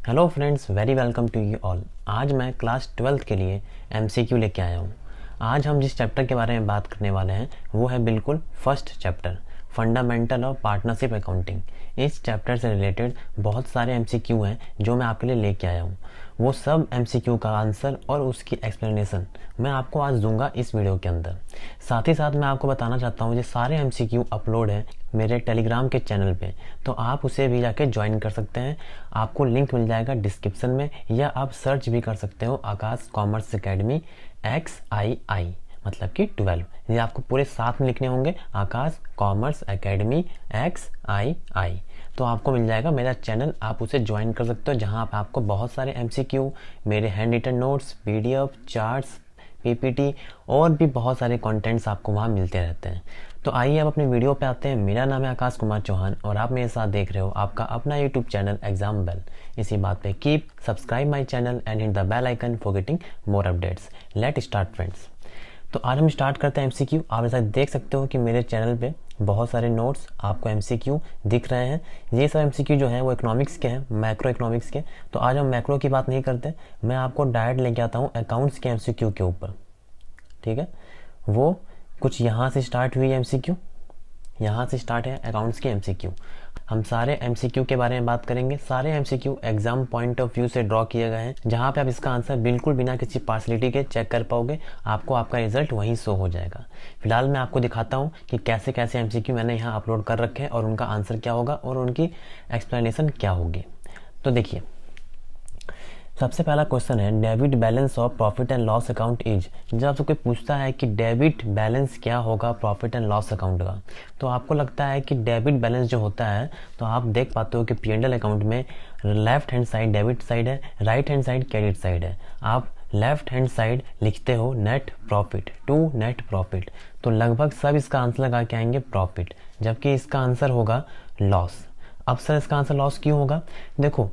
Hello friends, very welcome to you all. आज मैं class 12th के लिए एमसीक्यू लेके आया हूँ। आज हम जिस चैप्टर के बारे में बात करने वाले हैं वो है बिल्कुल first chapter, fundamental of partnership accounting. इस चैप्टर से रिलेटेड बहुत सारे एमसीक्यू हैं जो मैं आपके लिए लेके आया हूँ। वो सब एमसीक्यू का आंसर और उसकी एक्सप्लेनेशन मैं आपको आज दूंगा इस वीडियो के अंदर। साथ ही साथ मैं आपको बताना चाहता हूँ ये सारे एमसीक्यू अपलोड हैं मेरे टेलीग्राम के चैनल पे, तो आप उसे भी जाके ज्वाइन कर सकते हैं। आपको लिंक मिल जाएगा डिस्क्रिप्शन में, या आप सर्च भी कर सकते हो आकाश कॉमर्स एकेडमी XII, मतलब कि 12। ये आपको पूरे साथ में लिखने होंगे, आकाश कॉमर्स एकेडमी XII। तो आपको मिल जाएगा मेरा चैनल, आप उसे ज्वाइन कर सकते हो, जहां पे आपको बहुत सारे एमसीक्यू, मेरे handwritten notes, PDF, charts, PPT और भी बहुत सारे कंटेंट्स आपको वहाँ मिलते रहते हैं। तो आइए अब अपने वीडियो पे आते हैं। मेरा नाम है आकाश कुमार चौहान और आप मेरे साथ देख रहे हो आपका अपना यूट्यूब चैनल एग्जाम बेल। इसी बात पे keep subscribe my channel and hit the bell icon for getting more updates. Let start friends. तो आज हम स्टार्ट करते हैं एमसीक्यू। आप ऐसा देख सकते हो कि मेरे चैनल पे बहुत सारे नोट्स आपको एमसीक्यू दिख रहे हैं। ये सब एमसीक्यू जो हैं वो इकोनॉमिक्स के हैं, मैक्रो इकोनॉमिक्स के। तो आज हम मैक्रो की बात नहीं करते, मैं आपको डायरेक्ट लेके आता हूँ अकाउंट्स के एमसीक्यू के ऊपर। ठीक है, वो कुछ यहाँ से स्टार्ट हुई एमसीक्यू, यहाँ से स्टार्ट है अकाउंट्स के एमसीक्यू। हम सारे एमसीक्यू के बारे में बात करेंगे। सारे MCQ exam point of view से ड्रॉ किए गए हैं, जहाँ पे आप इसका आंसर बिल्कुल बिना किसी पार्शलिटी के चेक कर पाओगे। आपको आपका रिजल्ट वहीं शो हो जाएगा। फिलहाल मैं आपको दिखाता हूँ कि कैसे कैसे एमसीक्यू मैंने यहाँ अपलोड कर रखे हैं और उनका आंसर क्या होगा और उनकी एक्सप्लेनेशन क्या होगी। तो देखिए, सबसे पहला क्वेश्चन है debit balance of profit and loss account is. जब आपसे कोई पूछता है कि डेबिट बैलेंस क्या होगा प्रॉफिट एंड लॉस अकाउंट का, तो आपको लगता है कि डेबिट बैलेंस जो होता है, तो आप देख पाते हो कि P&L अकाउंट में left hand side debit side है, right hand side credit side है। आप लेफ्ट हैंड साइड लिखते हो net profit to net profit, तो लगभग सब इसका आंसर लगा के आएंगे प्रॉफिट, जबकि इसका आंसर होगा लॉस। अब सर इसका आंसर लॉस क्यों होगा? देखो,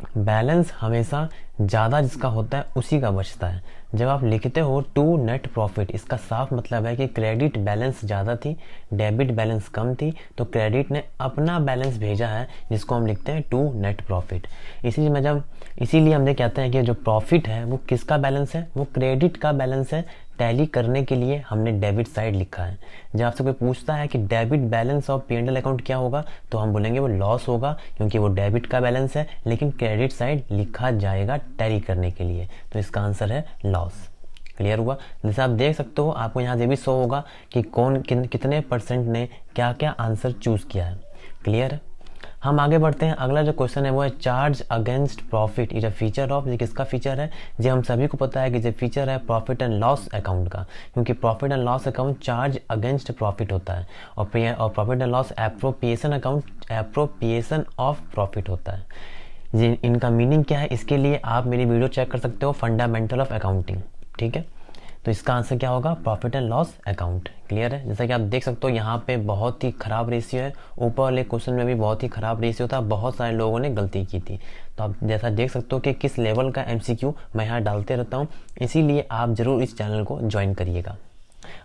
बैलेंस हमेशा ज़्यादा जिसका होता है उसी का बचता है। जब आप लिखते हो टू नेट प्रॉफिट, इसका साफ मतलब है कि क्रेडिट बैलेंस ज़्यादा थी, डेबिट बैलेंस कम थी, तो क्रेडिट ने अपना बैलेंस भेजा है, जिसको हम लिखते हैं टू नेट प्रॉफिट। इसीलिए हम ये कहते हैं कि जो प्रॉफिट है वो किसका बैलेंस है, वो क्रेडिट का बैलेंस है। टैली करने के लिए हमने डेबिट साइड लिखा है। जब आपसे कोई पूछता है कि debit balance of P&L account क्या होगा, तो हम बोलेंगे वो लॉस होगा, क्योंकि वो डेबिट का बैलेंस है, लेकिन क्रेडिट साइड लिखा जाएगा टैली करने के लिए। तो इसका आंसर है लॉस। क्लियर हुआ? जैसे आप देख सकते हो, आपको यहाँ से भी शो होगा कि कौन कितने परसेंट ने क्या क्या आंसर चूज किया है। क्लियर है? हम आगे बढ़ते हैं। अगला जो क्वेश्चन है वो है charge against profit is a feature of. ये किसका फीचर है? जो हम सभी को पता है कि जो फीचर है प्रॉफिट एंड लॉस अकाउंट का, क्योंकि profit and loss account charge against profit होता है, और profit and loss appropriation account appropriation of profit होता है। इनका मीनिंग क्या है, इसके लिए आप मेरी वीडियो चेक कर सकते हो, फंडामेंटल ऑफ अकाउंटिंग। ठीक है, तो इसका आंसर क्या होगा? Profit and loss account. Clear है? जैसा कि आप देख सकते हो यहाँ पे बहुत ही खराब रेशियो है, ऊपर वाले क्वेश्चन में भी बहुत ही खराब रेशियो था, बहुत सारे लोगों ने गलती की थी। तो आप जैसा देख सकते हो कि किस लेवल का एमसीक्यू मैं यहाँ डालते रहता हूँ, इसीलिए आप जरूर इस चैनल को ज्वाइन करिएगा।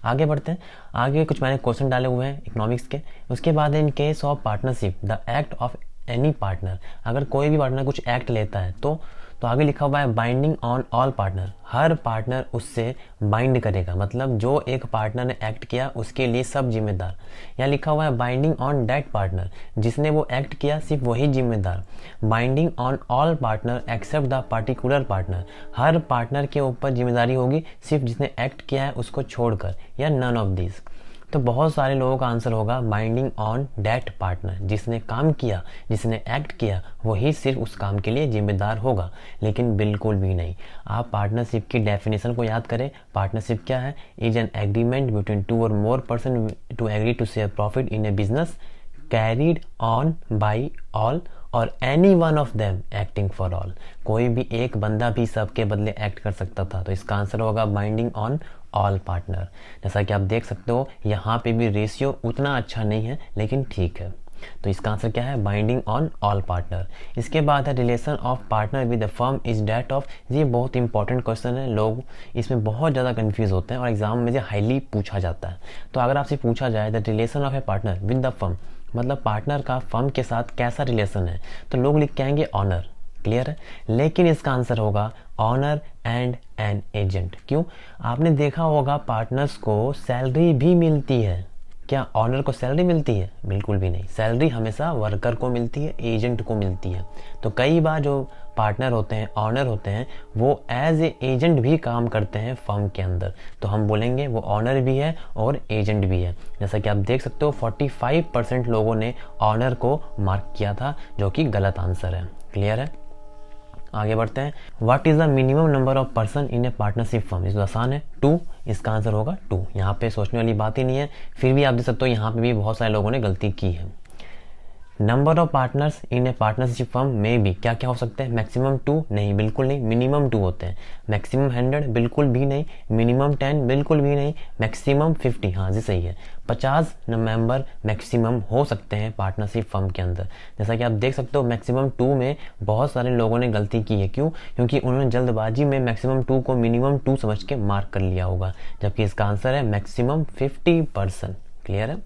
आगे बढ़ते हैं। आगे कुछ मैंने क्वेश्चन डाले हुए हैं इकोनॉमिक्स के। उसके बाद in case of partnership the act of any partner. अगर कोई भी पार्टनर कुछ एक्ट लेता है तो आगे लिखा हुआ है बाइंडिंग ऑन ऑल पार्टनर। हर पार्टनर उससे बाइंड करेगा, मतलब जो एक पार्टनर ने एक्ट किया उसके लिए सब जिम्मेदार। यहाँ लिखा हुआ है बाइंडिंग ऑन दैट पार्टनर, जिसने वो एक्ट किया सिर्फ वही जिम्मेदार। Binding on all partner except the particular partner. हर पार्टनर के ऊपर जिम्मेदारी होगी सिर्फ जिसने एक्ट किया है उसको छोड़कर, या नन ऑफ दिस। तो बहुत सारे लोगों का आंसर होगा बाइंडिंग ऑन डेट पार्टनर। जिसने काम किया, जिसने एक्ट किया, वही सिर्फ उस काम के लिए जिम्मेदार होगा, लेकिन बिल्कुल भी नहीं। आप पार्टनरशिप की डेफिनेशन को याद करें। पार्टनरशिप क्या है? Is an agreement between two or more person to agree to share profit in a business carried on by all or any one of them acting for all. कोई भी एक बंदा भी सबके बदले एक्ट कर सकता था, तो इसका आंसर होगा बाइंडिंग ऑन ऑल पार्टनर। जैसा कि आप देख सकते हो यहाँ पे भी रेशियो उतना अच्छा नहीं है, लेकिन ठीक है। तो इसका आंसर क्या है? Binding on all partner. इसके बाद है relation of partner with the firm is that of. ये बहुत इंपॉर्टेंट क्वेश्चन है, लोग इसमें बहुत ज़्यादा कंफ्यूज होते हैं और एग्जाम में ये हाईली पूछा जाता है। तो अगर आपसे पूछा जाए the relation of A partner with the firm, मतलब पार्टनर का फर्म के साथ कैसा रिलेशन है, तो लोग लिख के आएंगे ऑनर। क्लियर है। लेकिन इसका आंसर होगा ऑनर एंड एन एजेंट। क्यों? आपने देखा होगा पार्टनर्स को सैलरी भी मिलती है। क्या ऑनर को सैलरी मिलती है? बिल्कुल भी नहीं। सैलरी हमेशा वर्कर को मिलती है, एजेंट को मिलती है। तो कई बार जो पार्टनर होते हैं, ऑनर होते हैं, वो एज ए एजेंट भी काम करते हैं फर्म के अंदर। तो हम बोलेंगे वो ऑनर भी है और एजेंट भी है। जैसा कि आप देख सकते हो 45% लोगों ने ऑनर को मार्क किया था, जो कि गलत आंसर है। क्लियर है? आगे बढ़ते हैं। What is the minimum number of person in A partnership firm? इसको आसान है, 2। इसका आंसर होगा 2। यहाँ पे सोचने वाली बात ही नहीं है। फिर भी आप देख सकते हो यहाँ पे भी बहुत सारे लोगों ने गलती की है। Number of partners in A partnership firm में भी क्या क्या हो सकते हैं? मैक्सिमम 2 नहीं, बिल्कुल नहीं। मिनिमम 2 होते हैं। मैक्सिमम 100 बिल्कुल भी नहीं। मिनिमम 10 बिल्कुल भी नहीं। मैक्सिमम 50, हाँ जी सही है। 50 मेंबर मैक्सिमम हो सकते हैं पार्टनरशिप फर्म के अंदर। जैसा कि आप देख सकते हो मैक्सिमम 2 में बहुत सारे लोगों ने गलती की है। क्यों? क्योंकि उन्होंने जल्दबाजी में मैक्सिमम 2 को मिनिमम 2 समझ के मार्क कर लिया होगा, जबकि इसका आंसर है मैक्सिमम 50%। क्लियर है?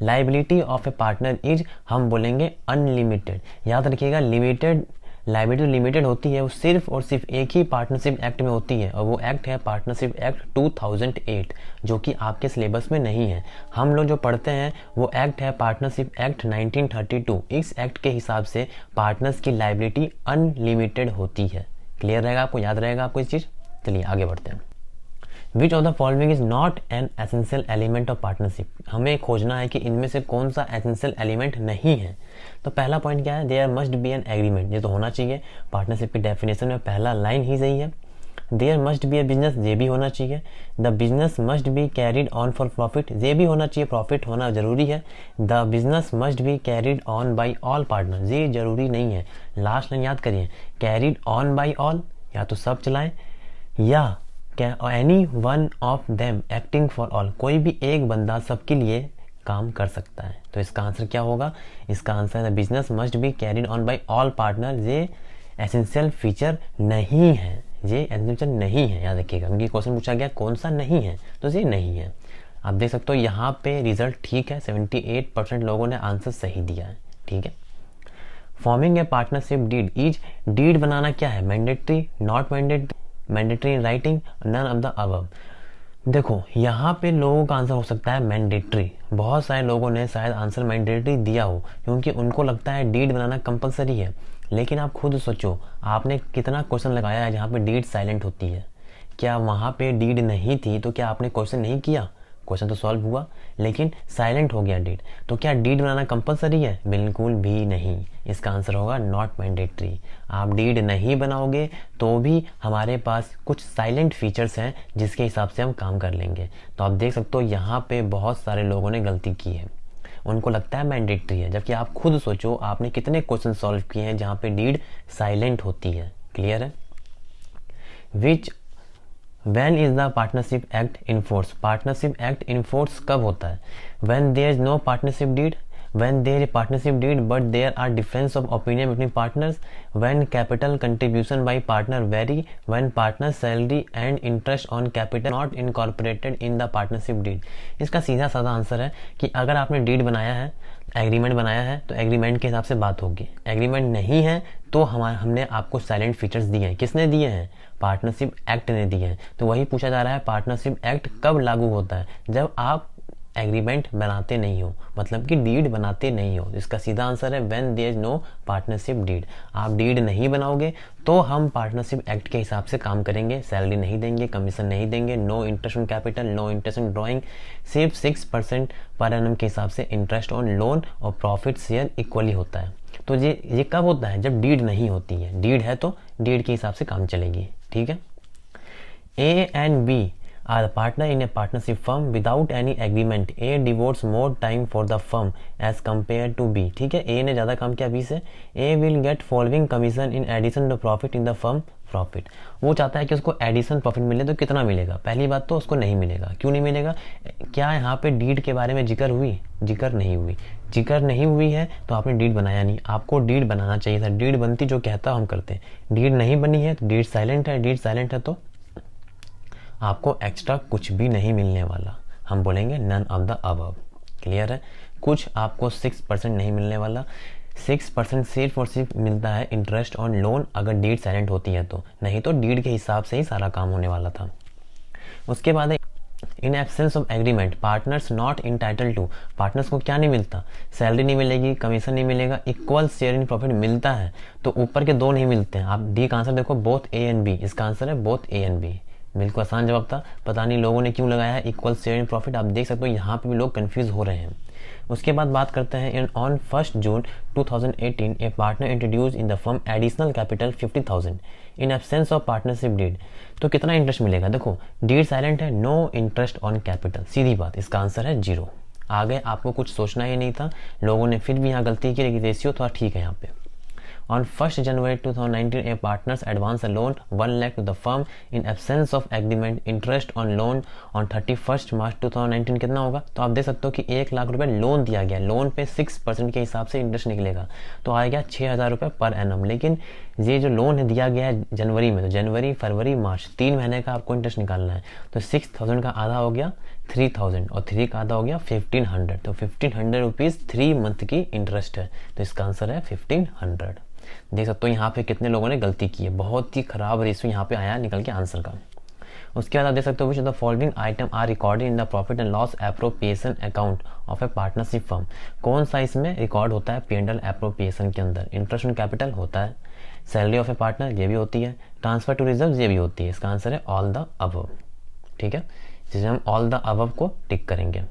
Liability of A partner is, हम बोलेंगे अनलिमिटेड। याद रखिएगा, लिमिटेड लाइबिलिटी लिमिटेड होती है वो सिर्फ और सिर्फ एक ही पार्टनरशिप एक्ट में होती है, और वो एक्ट है पार्टनरशिप एक्ट 2008, जो कि आपके सिलेबस में नहीं है। हम लोग जो पढ़ते हैं वो एक्ट है पार्टनरशिप एक्ट 1932। इस एक्ट के हिसाब से पार्टनर्स की लाइबिलिटी अनलिमिटेड होती है। क्लियर रहेगा आपको? याद रहेगा आपको इस चीज़? चलिए आगे बढ़ते हैं। Which of the following is not an essential element of partnership? हमें खोजना है कि इनमें से कौन सा एसेंशियल एलिमेंट नहीं है। तो पहला पॉइंट क्या है? There must be an agreement. ये तो होना चाहिए। पार्टनरशिप की डेफिनेशन में पहला लाइन ही सही है। There must be a business, ये भी होना चाहिए। The business must be carried on for profit, ये भी होना चाहिए, प्रॉफिट होना जरूरी है। The business must be carried on by all partner, ये जरूरी नहीं है। लास्ट लाइन याद करिए, कैरिड ऑन बाई ऑल, या तो सब चलाएं या any one of them acting for all, कोई भी एक बंदा सबके लिए काम कर सकता है। तो इसका आंसर क्या होगा? इसका आंसर है business must be carried on by all partner. ये एसेंशियल फीचर नहीं है, ये एसेंशियल नहीं है। याद रखिएगा, क्योंकि क्वेश्चन पूछा गया कौन सा नहीं है, तो ये नहीं है। आप देख सकते हो यहाँ पे रिजल्ट ठीक है, 78% लोगों ने आंसर सही दिया है। ठीक है। Forming a partnership deed is, deed बनाना क्या है? Mandatory, not mandatory, mandatory in writing, none of the above. देखो यहाँ पे लोगों का आंसर हो सकता है मैंडेटरी। बहुत सारे लोगों ने शायद आंसर मैंडेटरी दिया हो, क्योंकि उनको लगता है डीड बनाना कंपलसरी है। लेकिन आप खुद सोचो, आपने कितना क्वेश्चन लगाया है जहाँ पे डीड साइलेंट होती है। क्या वहाँ पे डीड नहीं थी तो क्या आपने क्वेश्चन नहीं किया? क्वेश्चन तो सॉल्व हुआ, लेकिन साइलेंट हो गया डीड। तो क्या डीड बनाना कंपलसरी है? बिल्कुल भी नहीं। इसका आंसर होगा नॉट मैंडेटरी। आप डीड नहीं बनाओगे तो भी हमारे पास कुछ साइलेंट फीचर्स हैं जिसके हिसाब से हम काम कर लेंगे। तो आप देख सकते हो यहाँ पे बहुत सारे लोगों ने गलती की है, उनको लगता है मैंडेटरी है, जबकि आप खुद सोचो आपने कितने क्वेश्चन सॉल्व किए हैं जहाँ पे डीड साइलेंट होती है। क्लियर है? विच When is the partnership act enforced? Partnership act enforced कब होता है? When there is no partnership deed, when there is a partnership deed but there are difference of opinion between partners, when capital contribution by partner vary, when partner salary and interest on capital not incorporated in the partnership deed। इसका सीधा साधा answer है कि अगर आपने deed बनाया है, agreement बनाया है, तो एग्रीमेंट के हिसाब से बात होगी। एग्रीमेंट नहीं है तो हमने आपको साइलेंट फीचर्स दिए हैं। किसने दिए हैं? पार्टनरशिप एक्ट ने दिए हैं। तो वही पूछा जा रहा है पार्टनरशिप एक्ट कब लागू होता है? जब आप एग्रीमेंट बनाते नहीं हो, मतलब कि डीड बनाते नहीं हो। इसका सीधा आंसर है when there is no partnership deed. आप डीड नहीं बनाओगे तो हम पार्टनरशिप एक्ट के हिसाब से काम करेंगे। सैलरी नहीं देंगे, कमीशन नहीं देंगे, no interest on capital, no interest on drawing, सिर्फ 6% पर एनम के हिसाब से इंटरेस्ट ऑन लोन और प्रॉफिट शेयर इक्वली होता है। तो ये कब होता है? जब डीड नहीं होती है। डीड है तो डीड के हिसाब से काम चलेगी। ठीक है। A and B are partner in a partnership firm without any agreement. A devotes more time for the firm as compared to B. ठीक है, A ने ज़्यादा काम किया B से। A will get following commission in addition to profit in the firm profit. वो चाहता है कि उसको एडिशन प्रॉफिट मिले, तो कितना मिलेगा? पहली बात तो उसको नहीं मिलेगा। क्यों नहीं मिलेगा? क्या यहाँ पे डीड के बारे में जिक्र हुई? जिक्र नहीं हुई। जिक्र नहीं हुई है तो आपने डीड बनाया नहीं। आपको डीड बनाना चाहिए था। डीड बनती जो कहता हम करते हैं। डीड नहीं बनी है तो डीड साइलेंट है। डीड साइलेंट है तो आपको एक्स्ट्रा कुछ भी नहीं मिलने वाला। हम बोलेंगे none of the above. Clear है? कुछ आपको 6% नहीं मिलने वाला। 6% सिर्फ और सिर्फ मिलता है इंटरेस्ट ऑन लोन अगर डीड साइलेंट होती है तो, नहीं तो डीड के हिसाब से ही सारा काम होने वाला था। उसके बाद in absence of agreement partners not entitled to, partners को क्या नहीं मिलता, सैलरी नहीं मिलेगी, कमीशन नहीं मिलेगा, इक्वल शेयर इन प्रॉफिट मिलता है तो ऊपर के दो नहीं मिलते हैं। आप डी का आंसर देखो, बोथ ए एंड बी, इसका आंसर है बोथ ए एंड बी। बिल्कुल आसान जवाब था, पता नहीं लोगों ने क्यों लगाया है इक्वल शेयर इन प्रॉफिट। आप देख सकते हो यहाँ पे भी लोग कंफ्यूज हो रहे हैं। उसके बाद बात करते हैं on 1 June 2018 a partner introduce in the firm additional capital 50,000 in absence of partnership deed. तो कितना इंटरेस्ट मिलेगा, देखो डीड साइलेंट है, नो इंटरेस्ट ऑन कैपिटल, सीधी बात, इसका आंसर है 0। आगे आपको कुछ सोचना ही नहीं था, लोगों ने फिर भी यहाँ गलती की, लेकिन रेशियो थोड़ा ठीक है यहाँ पे। On 1st January 2019, a partners advance a loan 1 lakh to the firm in absence of agreement. Interest on loan on 31st March 2019 कितना होगा, तो आप देख सकते हो कि 1 लाख रुपए लोन दिया गया, लोन पे 6% के हिसाब से इंटरेस्ट निकलेगा तो आएगा 6,000 रुपये पर एनम। लेकिन ये जो लोन है दिया गया है जनवरी में, तो जनवरी फरवरी मार्च 3 महीने का आपको इंटरेस्ट निकालना है, तो 6,000 का आधा हो गया 3,000 और 3 का आधा हो गया 1,500, तो 1,500 रुपीज़ 3 मंथ की इंटरेस्ट है, तो इसका आंसर है 1,500। देख सकते हो यहाँ पे कितने लोगों ने गलती की है, बहुत ही खराब रेशियो यहाँ पे आया निकल के आंसर का। उसके बाद आप देख सकते हो which the following item are recorded in the profit and loss appropriation account of a partnership firm. कौन सा इसमें रिकॉर्ड होता है P&L एप्रोप्रिएशन के अंदर, इंटरेस्ट ऑन कैपिटल होता है, सैलरी ऑफ ए पार्टनर ये भी होती है, ट्रांसफर टू रिजर्व ये भी होती है, इसका आंसर है ऑल द अबव। ठीक है, जिसे हम ऑल द अबव को टिक करेंगे।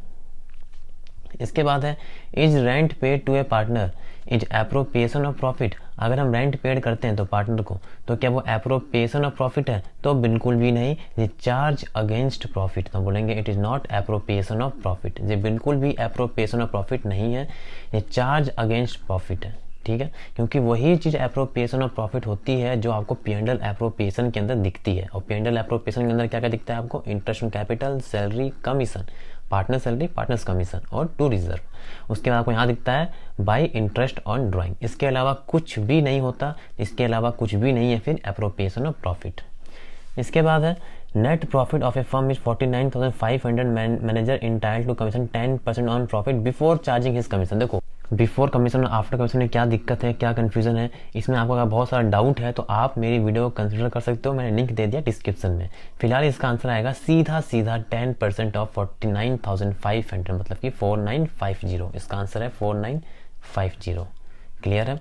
इसके बाद है is rent paid to a partner is appropriation of profit. अगर हम रेंट पेड करते हैं तो पार्टनर को, तो क्या वो एप्रोप्रिएशन ऑफ प्रॉफिट है, तो बिल्कुल भी नहीं, ये चार्ज अगेंस्ट प्रॉफिट, तो बोलेंगे it is not appropriation of profit, ये बिल्कुल भी एप्रोप्रिएशन ऑफ प्रॉफिट नहीं है, ये चार्ज अगेंस्ट प्रॉफिट है। ठीक है, क्योंकि वही चीज़ एप्रोप्रिएशन ऑफ प्रॉफिट होती है जो आपको P&L एप्रोप्रिएशन के अंदर दिखती है, और P&L एप्रोप्रिएशन के अंदर क्या क्या दिखता है आपको, interest on capital, salary, commission, partner salary, partners commission और टू रिजर्व। उसके बाद आपको यहाँ दिखता है बाय इंटरेस्ट ऑन ड्राइंग, इसके अलावा कुछ भी नहीं होता, इसके अलावा कुछ भी नहीं है फिर एप्रोप्रिएशन ऑफ प्रॉफिट। इसके बाद है net profit of a firm is 49,500, manager entitled to commission 10% on profit before charging his commission. देखो बिफोर कमीशन और आफ्टर कमीशन में क्या दिक्कत है, क्या कंफ्यूजन है, इसमें आपको अगर बहुत सारा डाउट है तो आप मेरी वीडियो को कंसिडर कर सकते हो, मैंने लिंक दे दिया डिस्क्रिप्शन में। फिलहाल इसका आंसर आएगा सीधा 10% ऑफ 49,500, मतलब कि 4950, इसका आंसर है 4950। क्लियर है।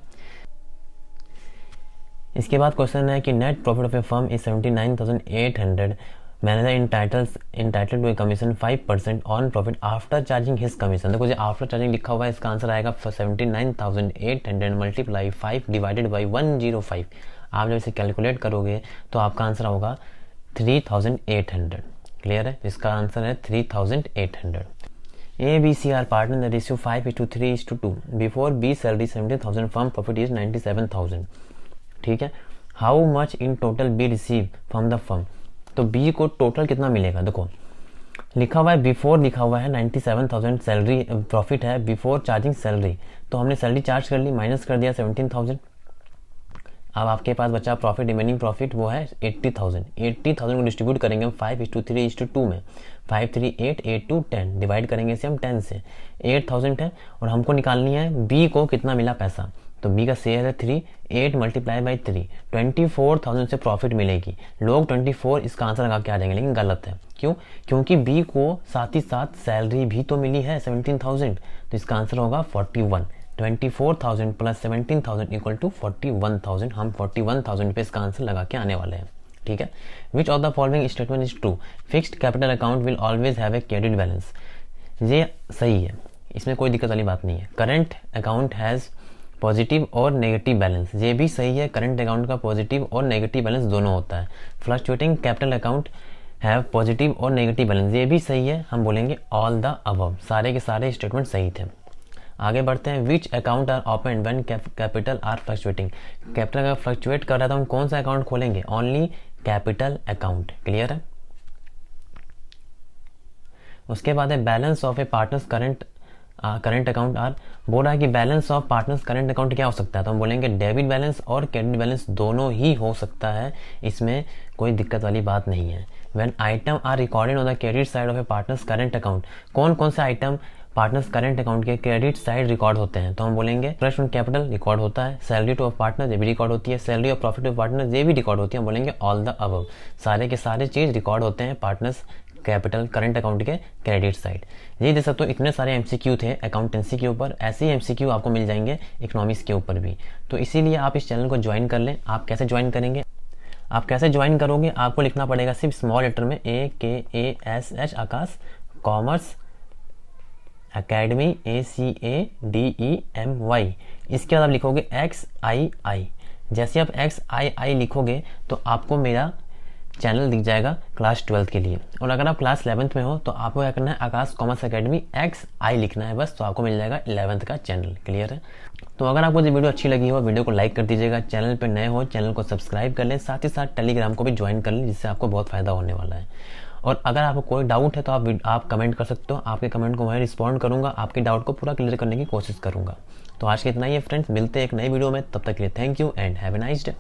इसके बाद क्वेश्चन है कि net profit of a firm is 79,800, manager entitled to a commission 5% on profit after charging his commission. देखो जो आफ्टर चार्जिंग लिखा हुआ है, इसका आंसर आएगा 79,800 मल्टीप्लाई 5 डिवाइडेड बाई 105। आप जब इसे कैलकुलेट करोगे तो आपका आंसर होगा 3,800। क्लियर है, इसका आंसर है 3,800। ABC are partner the ratio 5:3:2 before B salary 70,000 firm profit is 97,000। ठीक है, how much in total B receive from the firm, तो बी को टोटल कितना मिलेगा, देखो लिखा हुआ है बिफोर, लिखा हुआ है 97,000 सैलरी प्रॉफिट है बिफोर चार्जिंग सैलरी, तो हमने सैलरी चार्ज कर ली, माइनस कर दिया 17,000। अब आपके पास बचा प्रॉफिट, रिमेनिंग प्रॉफिट वो है 80,000। 80,000 को डिस्ट्रीब्यूट करेंगे हम 5:3:2 में, 5 3 8 8 2 10, डिवाइड करेंगे इसे हम 10 से। 8,000 है और हमको निकालनी है बी को कितना मिला पैसा, तो बी का शेयर है 3, 8 मल्टीप्लाई बाई 3, 24,000 से प्रॉफिट मिलेगी। लोग 24 इसका आंसर लगा के आ जाएंगे, लेकिन गलत है। क्यों, क्योंकि बी को साथ ही साथ सैलरी भी तो मिली है 17,000, तो इसका आंसर होगा 41। 24,000 प्लस 17,000 इक्वल टू 41,000, हम 41,000 पे इसका आंसर लगा के आने वाले हैं। ठीक है, which of the following statement is true, fixed capital account will always have a credit balance. ये सही है, इसमें कोई दिक्कत वाली बात नहीं है। करंट अकाउंट हैज़ पॉजिटिव और नेगेटिव बैलेंस, ये भी सही है, करंट अकाउंट का पॉजिटिव और नेगेटिव बैलेंस दोनों होता है। Fluctuating capital account have positive और नेगेटिव बैलेंस, ये भी सही है, हम बोलेंगे ऑल द अबव, सारे के सारे स्टेटमेंट सही थे। आगे बढ़ते हैं, which account are open when capital are fluctuating. Capital अगर फ्लक्चुएट कर रहा है तो हम कौन सा अकाउंट खोलेंगे, ओनली कैपिटल अकाउंट। क्लियर है। उसके बाद है balance of a partners current account are, बोल रहा है कि balance of partners current account क्या हो सकता है, तो हम बोलेंगे डेबिट बैलेंस और क्रेडिट बैलेंस दोनों ही हो सकता है, इसमें कोई दिक्कत वाली बात नहीं है। When item are recorded on the credit side of a partners current account, कौन कौन से आइटम पार्टनर्स करेंट अकाउंट के क्रेडिट साइड रिकॉर्ड होते हैं, तो हम बोलेंगे इंटरेस्ट ऑन कैपिटल रिकॉर्ड होता है, सैलरी टू ऑफ पार्टनर ये भी रिकॉर्ड होती है, salary of profit of partner ये भी रिकॉर्ड होती है। हम बोलेंगे ऑल द अबव, सारे के सारे चीज़ रिकॉर्ड होते हैं पार्टनर्स कैपिटल करंट अकाउंट के क्रेडिट साइड। ये देख सकते हो इतने सारे एमसीक्यू थे अकाउंटेंसी के ऊपर, ऐसे ही एमसीक्यू आपको मिल जाएंगे इकोनॉमिक्स के ऊपर भी। तो इसीलिए आप इस चैनल को ज्वाइन कर लें। आप कैसे ज्वाइन करेंगे, आप कैसे ज्वाइन करोगे, आपको लिखना पड़ेगा सिर्फ स्मॉल लेटर में AKASH आकाश कॉमर्स अकेडमी ACADEMY। इसके बाद आप लिखोगे XII। जैसे आप XII लिखोगे तो आपको मेरा चैनल दिख जाएगा क्लास 12th के लिए। और अगर आप क्लास 11th में हो तो आपको क्या करना है, आकाश कॉमर्स अकेडमी XI लिखना है बस, तो आपको मिल जाएगा 11th का चैनल। क्लियर है। तो अगर आपको ये वीडियो अच्छी लगी हो, वीडियो को लाइक कर दीजिएगा, चैनल पर नए हो चैनल को सब्सक्राइब कर लें, साथ ही साथ टेलीग्राम को भी ज्वाइन कर लें, जिससे आपको बहुत फ़ायदा होने वाला है। और अगर आपको कोई डाउट है तो आप कमेंट कर सकते हो, आपके कमेंट को मैं रिस्पॉन्ड करूंगा, आपके डाउट को पूरा क्लियर करने की कोशिश करूंगा। तो आज के इतना ही है फ्रेंड्स, मिलते हैं एक नई वीडियो में, तब तक के लिए thank you and have a nice day.